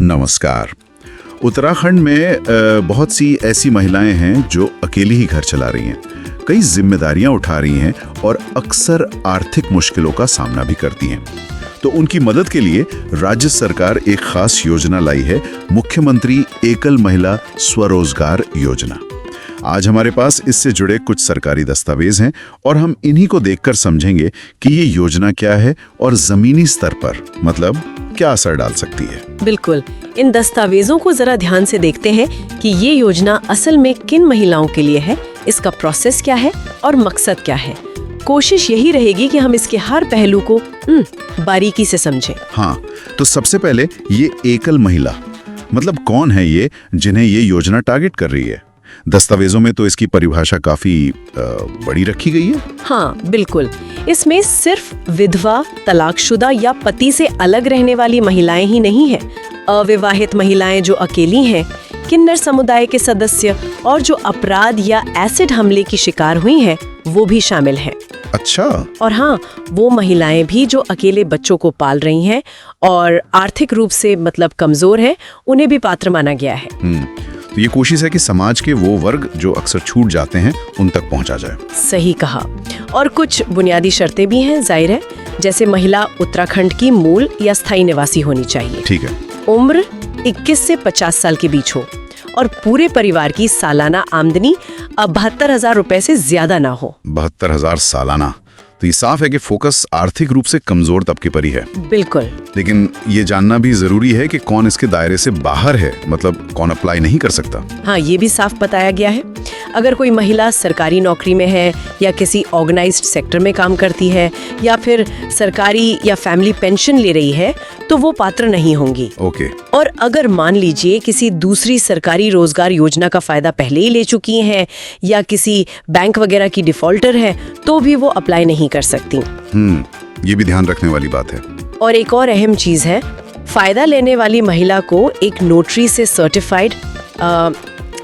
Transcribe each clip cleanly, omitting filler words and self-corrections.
नमस्कार। उत्तराखंड में बहुत सी ऐसी महिलाएं हैं जो अकेली ही घर चला रही हैं, कई जिम्मेदारियां उठा रही हैं और अक्सर आर्थिक मुश्किलों का सामना भी करती हैं। तो उनकी मदद के लिए राज्य सरकार एक खास योजना लाई है, मुख्यमंत्री एकल महिला स्वरोजगार योजना। आज हमारे पास इससे जुड़े कुछ सरकारी दस्तावेज हैं और हम इन्हीं को देखकर समझेंगे कि ये योजना क्या है और जमीनी स्तर पर मतलब क्या असर डाल सकती है। बिल्कुल, इन दस्तावेजों को जरा ध्यान से देखते हैं कि ये योजना असल में किन महिलाओं के लिए है, इसका प्रोसेस क्या है और मकसद क्या है। कोशिश यही रहेगी कि हम इसके हर पहलू को बारीकी से समझें। हाँ, तो सबसे पहले ये एकल महिला मतलब कौन है ये जिन्हें ये योजना टारगेट कर रही है। दस्तावेजों में तो इसकी परिभाषा काफी बड़ी रखी गई है। हाँ बिल्कुल, इसमें सिर्फ विधवा, तलाकशुदा या पति से अलग रहने वाली महिलाएं ही नहीं हैं। अविवाहित महिलाएं जो अकेली हैं, किन्नर समुदाय के सदस्य और जो अपराध या एसिड हमले की शिकार हुई हैं, वो भी शामिल हैं। अच्छा। और हाँ, वो महिलाएं भी जो अकेले बच्चों को पाल रही हैं और आर्थिक रूप से मतलब कमजोर हैं, उन्हें भी पात्र माना गया है। तो ये कोशिश है कि समाज के वो वर्ग जो अक्सर छूट जाते हैं उन तक पहुंचा जाए। सही कहा। और कुछ बुनियादी शर्तें भी हैं, जाहिर है, जैसे महिला उत्तराखंड की मूल या स्थायी निवासी होनी चाहिए। ठीक है। उम्र 21 से 50 साल के बीच हो और पूरे परिवार की सालाना आमदनी 72,000 रुपए से ज्यादा ना हो। 72,000 सालाना, तो ये साफ है कि फोकस आर्थिक रूप से कमजोर तबके पर ही है। बिल्कुल। लेकिन ये जानना भी जरूरी है कि कौन इसके दायरे से बाहर है, मतलब कौन अप्लाई नहीं कर सकता। हाँ, ये भी साफ बताया गया है। अगर कोई महिला सरकारी नौकरी में है या किसी ऑर्गेनाइज्ड सेक्टर में काम करती है या फिर सरकारी या फैमिली पेंशन ले रही है, तो वो पात्र नहीं होंगी। ओके। और अगर मान लीजिए किसी दूसरी सरकारी रोजगार योजना का फायदा पहले ही ले चुकी हैं या किसी बैंक वगैरह की डिफॉल्टर है, तो भी वो अप्लाई नहीं कर सकती। ये भी ध्यान रखने वाली बात है। और एक और अहम चीज है, फायदा लेने वाली महिला को एक नोटरी से सर्टिफाइड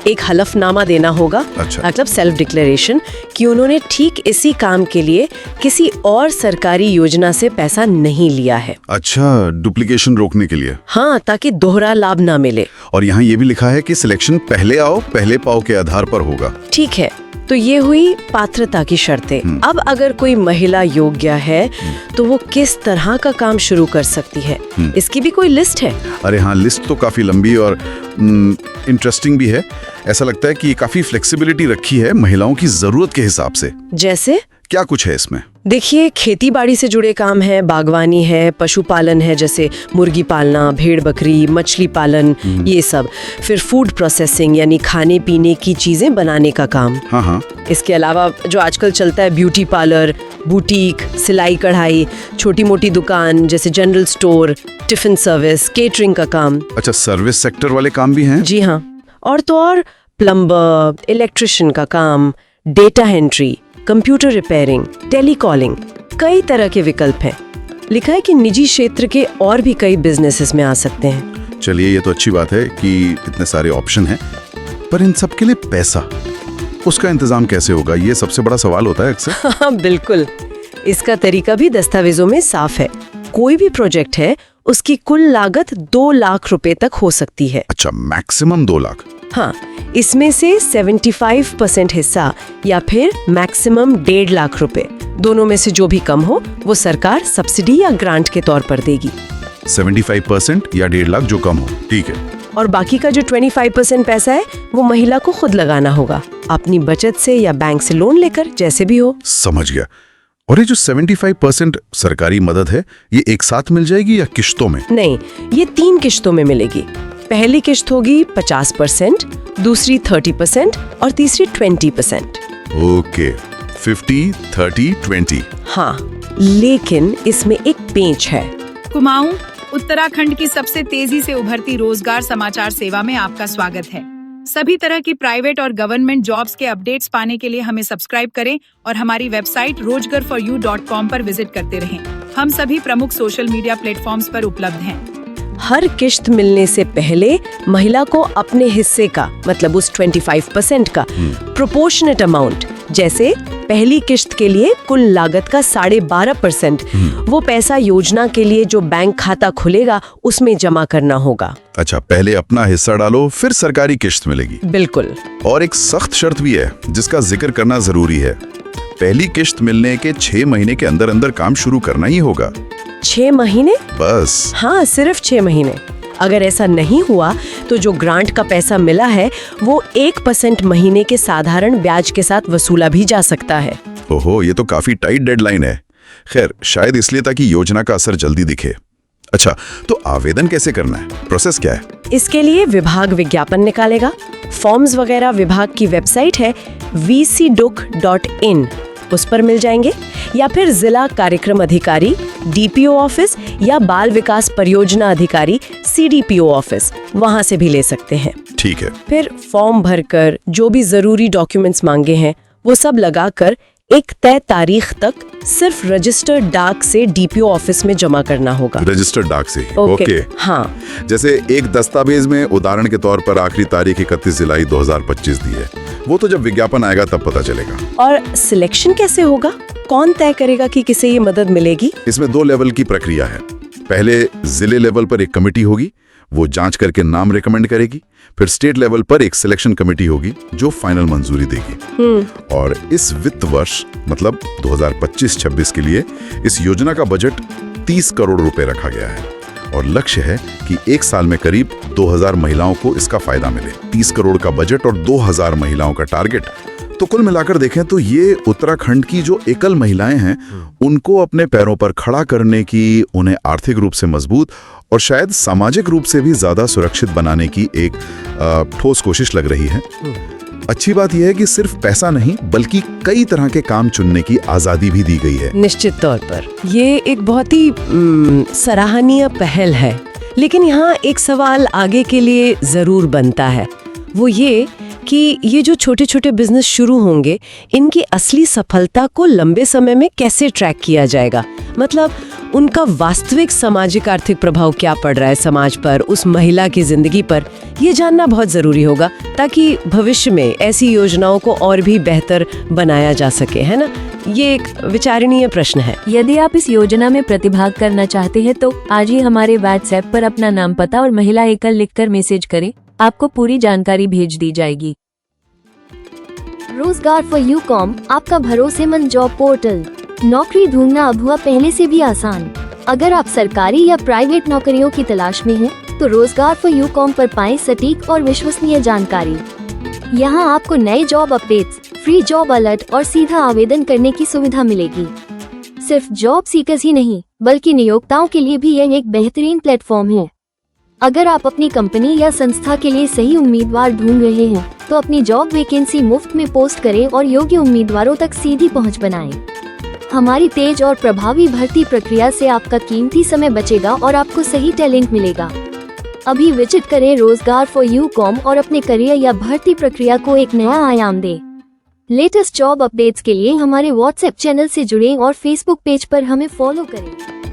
एक हलफनामा देना होगा। अच्छा। मतलब सेल्फ डिक्लेरेशन कि उन्होंने ठीक इसी काम के लिए किसी और सरकारी योजना से पैसा नहीं लिया है। अच्छा, डुप्लीकेशन रोकने के लिए। हाँ, ताकि दोहरा लाभ ना मिले। और यहाँ ये भी लिखा है कि सिलेक्शन पहले आओ पहले पाओ के आधार पर होगा। ठीक है, तो ये हुई पात्रता की शर्तें। अब अगर कोई महिला योग्य है तो वो किस तरह का काम शुरू कर सकती है, इसकी भी कोई लिस्ट है? अरे हाँ, लिस्ट तो काफी लंबी और इंटरेस्टिंग भी है। ऐसा लगता है कि काफी फ्लेक्सिबिलिटी रखी है महिलाओं की जरूरत के हिसाब से। जैसे क्या कुछ है इसमें? देखिए, खेती बाड़ी से जुड़े काम है, बागवानी है, पशुपालन है, जैसे मुर्गी पालना, भेड़ बकरी, मछली पालन, ये सब। फिर फूड प्रोसेसिंग यानी खाने पीने की चीजें बनाने का काम। हाँ। इसके अलावा जो आजकल चलता है, ब्यूटी पार्लर, बुटीक, सिलाई कढ़ाई, छोटी मोटी दुकान जैसे general store, tiffin service, catering का काम। अच्छा, सर्विस सेक्टर वाले काम भी हैं? जी हाँ। और तो और प्लम्बर, इलेक्ट्रिशियन का काम, data entry, computer repairing, telecalling, कई तरह के विकल्प हैं। लिखा है कि निजी क्षेत्र के और भी कई बिजनेसेस में आ सकते हैं। चलिए, ये तो अच्छी बात है कि इतने सारे ऑप्शन हैं, पर इन सब के लिए पैसा, उसका इंतजाम कैसे होगा, ये सबसे बड़ा सवाल होता है अक्सर। हाँ बिल्कुल, इसका तरीका भी दस्तावेजों में साफ है। कोई भी प्रोजेक्ट है, उसकी कुल लागत 2 लाख रुपए तक हो सकती है। अच्छा, मैक्सिमम 2 लाख। हाँ, इसमें से 75% हिस्सा या फिर मैक्सिमम 1.5 लाख रुपए, दोनों में से जो भी कम हो वो सरकार सब्सिडी या ग्रांट के तौर पर देगी। 75% या 1.5 लाख जो कम हो, ठीक है। और बाकी का जो 25% पैसा है वो महिला को खुद लगाना होगा, अपनी बचत से या बैंक से लोन लेकर, जैसे भी हो। समझ गया। और ये जो 75% सरकारी मदद है, ये एक साथ मिल जाएगी या किश्तों में? नहीं, ये 3 किश्तों में मिलेगी। पहली किश्त होगी 50%, दूसरी 30% और तीसरी 20%। ओके, 50, 30, 20। हाँ, लेकिन इसमें एक पेंच है। कुमाऊं, उत्तराखंड की सबसे तेजी से उभरती रोजगार समाचार सेवा में आपका स्वागत है। सभी तरह की प्राइवेट और गवर्नमेंट जॉब्स के अपडेट्स पाने के लिए हमें सब्सक्राइब करें और हमारी वेबसाइट rojgarforyou.com पर विजिट करते रहें। हम सभी प्रमुख सोशल मीडिया प्लेटफॉर्म्स पर उपलब्ध हैं। हर किश्त मिलने से पहले महिला को अपने हिस्से का मतलब उस 25% का प्रोपोर्शनेट अमाउंट जैसे पहली किश्त के लिए कुल लागत का 12.5% वो पैसा योजना के लिए जो बैंक खाता खुलेगा उसमें जमा करना होगा। अच्छा, पहले अपना हिस्सा डालो, फिर सरकारी किश्त मिलेगी। बिल्कुल। और एक सख्त शर्त भी है जिसका जिक्र करना जरूरी है। पहली किश्त मिलने के 6 महीने के अंदर अंदर काम शुरू करना ही होगा। 6 महीने? बस। हाँ, सिर्फ 6 महीने। अगर ऐसा नहीं हुआ तो जो ग्रांट का पैसा मिला है वो 1% महीने के साधारण ब्याज के साथ वसूला भी जा सकता है। ओहो, ये तो काफी टाइट डेडलाइन है। खैर, शायद इसलिए ताकि योजना का असर जल्दी दिखे। अच्छा, तो आवेदन कैसे करना है? प्रोसेस क्या है? इसके लिए विभाग विज्ञापन निकालेगा। फॉर्म्स वगैरह विभाग की वेबसाइट है vcduc.in, उस पर मिल जाएंगे, या फिर जिला कार्यक्रम अधिकारी DPO ऑफिस या बाल विकास परियोजना अधिकारी CDPO ऑफिस, वहां से भी ले सकते हैं। ठीक है। फिर फॉर्म भरकर जो भी जरूरी डॉक्यूमेंट्स मांगे हैं वो सब लगाकर एक तय तारीख तक सिर्फ रजिस्टर्ड डाक से DPO ऑफिस में जमा करना होगा। रजिस्टर्ड डाक से? ओके। हाँ। जैसे एक दस्तावेज में उदाहरण के तौर पर आखिरी तारीख 31 जुलाई 2025 दी है, वो तो जब विज्ञापन आएगा तब पता चलेगा। और सिलेक्शन कैसे होगा? कौन तय करेगा कि किसे ये मदद मिलेगी? इसमें 2 लेवल की प्रक्रिया है। पहले जिले लेवल पर एक कमेटी होगी, वो जांच करके नाम रिकमेंड करेगी। फिर स्टेट लेवल पर एक सिलेक्शन कमेटी होगी जो फाइनल मंजूरी देगी। और इस वित्त वर्ष मतलब 2025-26 के लिए इस योजना का बजट 30 करोड़ रुपए रखा गया है और लक्ष्य है कि 1 साल में करीब 2000 महिलाओं को इसका फायदा मिले। 30 करोड़ का बजट और 2000 महिलाओं का टारगेट, तो कुल मिलाकर देखें तो ये उत्तराखंड की जो एकल महिलाएं हैं उनको अपने पैरों पर खड़ा करने की, उन्हें आर्थिक रूप से मजबूत और शायद सामाजिक रूप से भी ज्यादा सुरक्षित बनाने की एक ठोस कोशिश लग रही है। अच्छी बात यह है कि सिर्फ पैसा नहीं बल्कि कई तरह के काम चुनने की आजादी भी दी गई है। निश्चित तौर पर ये एक बहुत ही सराहनीय पहल है, लेकिन यहाँ एक सवाल आगे के लिए जरूर बनता है, वो ये कि ये जो छोटे छोटे बिजनेस शुरू होंगे इनकी असली सफलता को लंबे समय में कैसे ट्रैक किया जाएगा? मतलब उनका वास्तविक सामाजिक आर्थिक प्रभाव क्या पड़ रहा है समाज पर, उस महिला की जिंदगी पर, ये जानना बहुत जरूरी होगा ताकि भविष्य में ऐसी योजनाओं को और भी बेहतर बनाया जा सके, है ना? ये एक विचारणीय प्रश्न है। यदि आप इस योजना में प्रतिभाग करना चाहते हैं तो आज ही हमारे WhatsApp पर अपना नाम, पता और महिला एकल लिखकर मैसेज करें, आपको पूरी जानकारी भेज दी जाएगी। रोजगार फॉर यूकॉम, आपका भरोसेमंद जॉब पोर्टल। नौकरी ढूंढना अब हुआ पहले से भी आसान। अगर आप सरकारी या प्राइवेट नौकरियों की तलाश में हैं, तो रोजगार फॉर यूकॉम पर पाएं सटीक और विश्वसनीय जानकारी। यहाँ आपको नए job updates, free job alert और सीधा आवेदन करने की सुविधा मिलेगी। सिर्फ जॉब सीकर्स ही नहीं बल्कि नियोक्ताओं के लिए भी यह एक बेहतरीन प्लेटफॉर्म है। अगर आप अपनी कंपनी या संस्था के लिए सही उम्मीदवार ढूंढ रहे हैं, तो अपनी जॉब वैकेंसी मुफ्त में पोस्ट करें और योग्य उम्मीदवारों तक सीधी पहुंच बनाएं। हमारी तेज और प्रभावी भर्ती प्रक्रिया से आपका कीमती समय बचेगा और आपको सही टैलेंट मिलेगा। अभी विजिट करें रोजगार फॉर यूकॉम और अपने करियर या भर्ती प्रक्रिया को एक नया आयाम दें। लेटेस्ट जॉब अपडेट्स के लिए हमारे WhatsApp चैनल से जुड़ें और Facebook पेज पर हमें फॉलो करें।